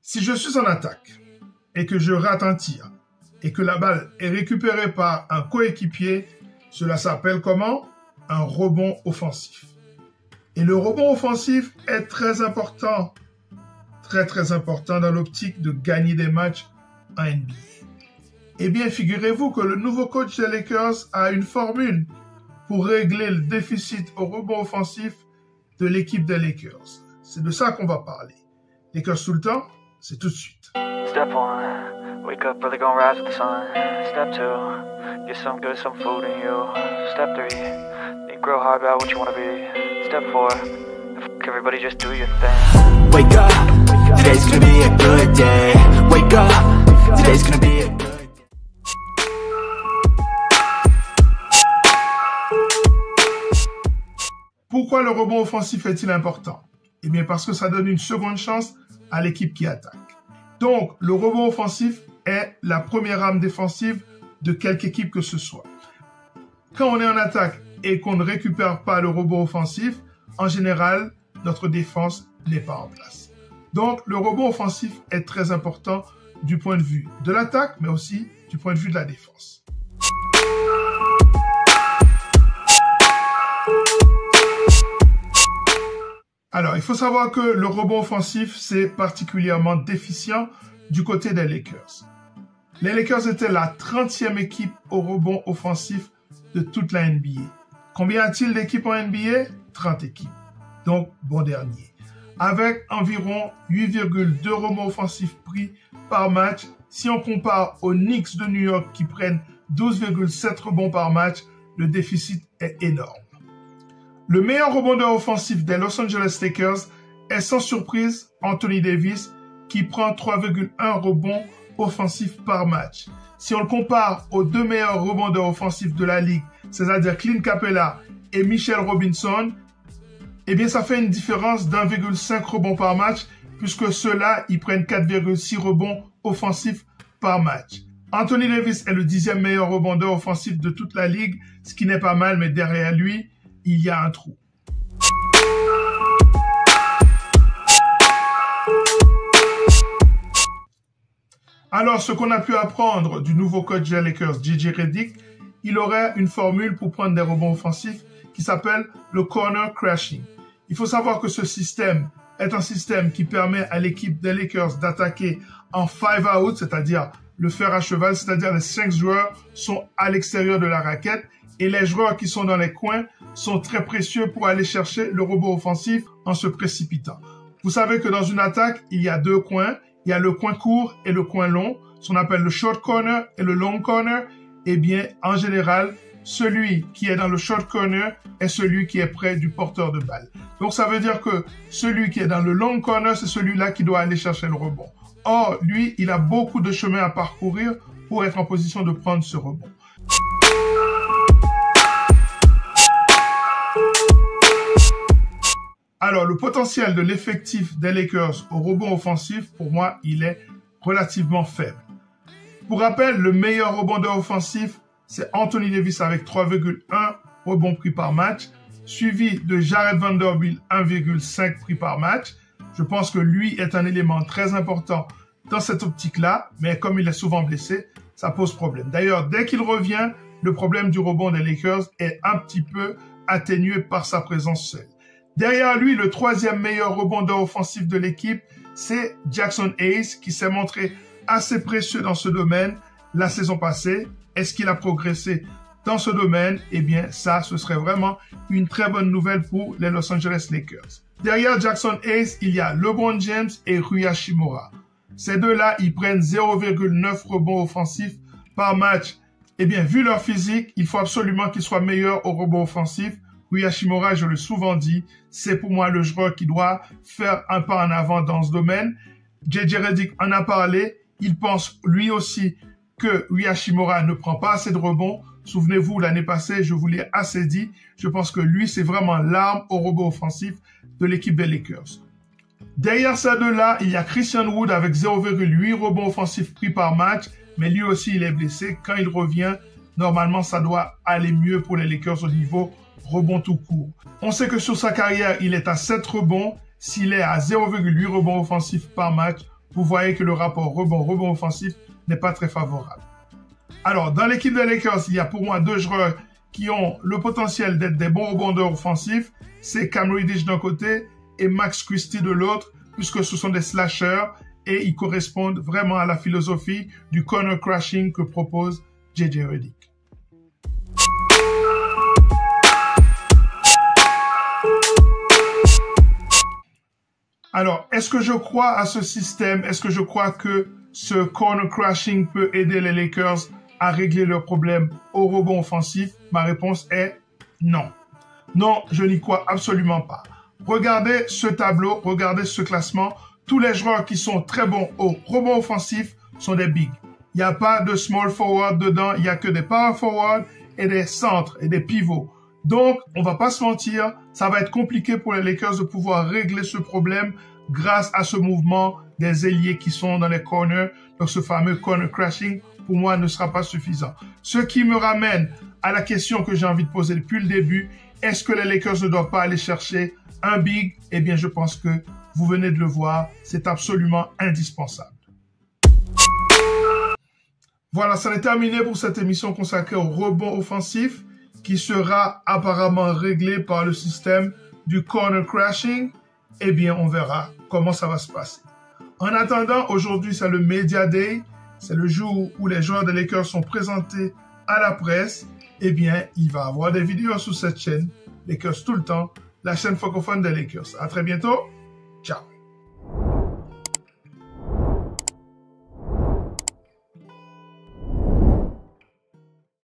Si je suis en attaque et que je rate un tir et que la balle est récupérée par un coéquipier, cela s'appelle comment? Un rebond offensif. Et le rebond offensif est très important dans l'optique de gagner des matchs en NBA. Eh bien, figurez-vous que le nouveau coach des Lakers a une formule pour régler le déficit au rebond offensif de l'équipe des Lakers. C'est de ça qu'on va parler. Lakers tout le temps, c'est tout de suite. Step 1, wake up early, gonna rise with the sun. Step 2, get some good, some food in you. Step 3, think real hard about what you wanna be. Step 4, everybody just do your thing. Wake up, today's gonna be a good day. Wake up, today's gonna be a good day. Pourquoi le rebond offensif est-il important? Eh bien parce que ça donne une seconde chance à l'équipe qui attaque. Donc, le rebond offensif est la première arme défensive de quelque équipe que ce soit. Quand on est en attaque et qu'on ne récupère pas le rebond offensif, en général, notre défense n'est pas en place. Donc, le rebond offensif est très important du point de vue de l'attaque, mais aussi du point de vue de la défense. Alors, il faut savoir que le rebond offensif, c'est particulièrement déficient du côté des Lakers. Les Lakers étaient la 30e équipe au rebond offensif de toute la NBA. Combien a-t-il d'équipes en NBA? 30 équipes. Donc, bon dernier. Avec environ 8,2 rebonds offensifs pris par match, si on compare aux Knicks de New York qui prennent 12,7 rebonds par match, le déficit est énorme. Le meilleur rebondeur offensif des Los Angeles Lakers est sans surprise Anthony Davis qui prend 3,1 rebonds offensifs par match. Si on le compare aux deux meilleurs rebondeurs offensifs de la ligue, c'est-à-dire Clint Capela et Mitchell Robinson, eh bien ça fait une différence d'1,5 rebond par match puisque ceux-là, ils prennent 4,6 rebonds offensifs par match. Anthony Davis est le 10e meilleur rebondeur offensif de toute la ligue, ce qui n'est pas mal, mais derrière lui, il y a un trou. Alors, ce qu'on a pu apprendre du nouveau coach des Lakers, JJ Redick, il aurait une formule pour prendre des rebonds offensifs qui s'appelle le corner crashing. Il faut savoir que ce système est un système qui permet à l'équipe des Lakers d'attaquer en 5 out, c'est-à-dire le fer à cheval, c'est-à-dire les 5 joueurs sont à l'extérieur de la raquette et les joueurs qui sont dans les coins sont très précieux pour aller chercher le rebond offensif en se précipitant. Vous savez que dans une attaque, il y a deux coins. Il y a le coin court et le coin long, ce qu'on appelle le short corner et le long corner. Eh bien, en général, celui qui est dans le short corner est celui qui est près du porteur de balle. Donc, ça veut dire que celui qui est dans le long corner, c'est celui-là qui doit aller chercher le rebond. Or, lui, il a beaucoup de chemin à parcourir pour être en position de prendre ce rebond. Alors, le potentiel de l'effectif des Lakers au rebond offensif, pour moi, il est relativement faible. Pour rappel, le meilleur rebondeur offensif, c'est Anthony Davis avec 3,1 rebonds pris par match, suivi de Jared Vanderbilt, 1,5 pris par match. Je pense que lui est un élément très important dans cette optique-là, mais comme il est souvent blessé, ça pose problème. D'ailleurs, dès qu'il revient, le problème du rebond des Lakers est un petit peu atténué par sa présence seule. Derrière lui, le troisième meilleur rebondeur offensif de l'équipe, c'est Jackson Hayes, qui s'est montré assez précieux dans ce domaine la saison passée. Est-ce qu'il a progressé dans ce domaine? Eh bien, ça, ce serait vraiment une très bonne nouvelle pour les Los Angeles Lakers. Derrière Jackson Hayes, il y a LeBron James et Rui Hachimura. Ces deux-là, ils prennent 0,9 rebonds offensifs par match. Eh bien, vu leur physique, il faut absolument qu'ils soient meilleurs au rebond offensif. Rui Hachimura, je l'ai souvent dit, c'est pour moi le joueur qui doit faire un pas en avant dans ce domaine. JJ Redick en a parlé. Il pense lui aussi que Rui Hachimura ne prend pas assez de rebonds. Souvenez-vous, l'année passée, je vous l'ai assez dit. Je pense que lui, c'est vraiment l'arme au rebond offensif de l'équipe des Lakers. Derrière ces deux-là, il y a Christian Wood avec 0,8 rebonds offensifs pris par match. Mais lui aussi, il est blessé. Quand il revient, normalement, ça doit aller mieux pour les Lakers au niveau rebond tout court. On sait que sur sa carrière, il est à 7 rebonds. S'il est à 0,8 rebonds offensifs par match, vous voyez que le rapport rebond offensif n'est pas très favorable. Alors, dans l'équipe des Lakers, il y a pour moi 2 joueurs qui ont le potentiel d'être des bons rebondeurs offensifs. C'est Cam Reddish d'un côté et Max Christie de l'autre, puisque ce sont des slashers et ils correspondent vraiment à la philosophie du corner crashing que propose JJ Redick. Alors, est-ce que je crois à ce système? Est-ce que je crois que ce corner crashing peut aider les Lakers à régler leurs problèmes au rebond offensif? Ma réponse est non. Non, je n'y crois absolument pas. Regardez ce tableau, regardez ce classement. Tous les joueurs qui sont très bons au rebond offensif sont des bigs. Il n'y a pas de small forward dedans, il n'y a que des power forward et des centres et des pivots. Donc, on va pas se mentir, ça va être compliqué pour les Lakers de pouvoir régler ce problème grâce à ce mouvement des ailiers qui sont dans les corners. Donc, ce fameux corner crashing, pour moi, ne sera pas suffisant. Ce qui me ramène à la question que j'ai envie de poser depuis le début. Est-ce que les Lakers ne doivent pas aller chercher un big? Eh bien, je pense que vous venez de le voir, c'est absolument indispensable. Voilà, ça est terminé pour cette émission consacrée au rebond offensif qui sera apparemment réglé par le système du corner crashing. Eh bien, on verra comment ça va se passer. En attendant, aujourd'hui, c'est le Media Day. C'est le jour où les joueurs des Lakers sont présentés à la presse. Eh bien, il va y avoir des vidéos sur cette chaîne, Lakers tout le temps, la chaîne francophone des Lakers. À très bientôt. Ciao.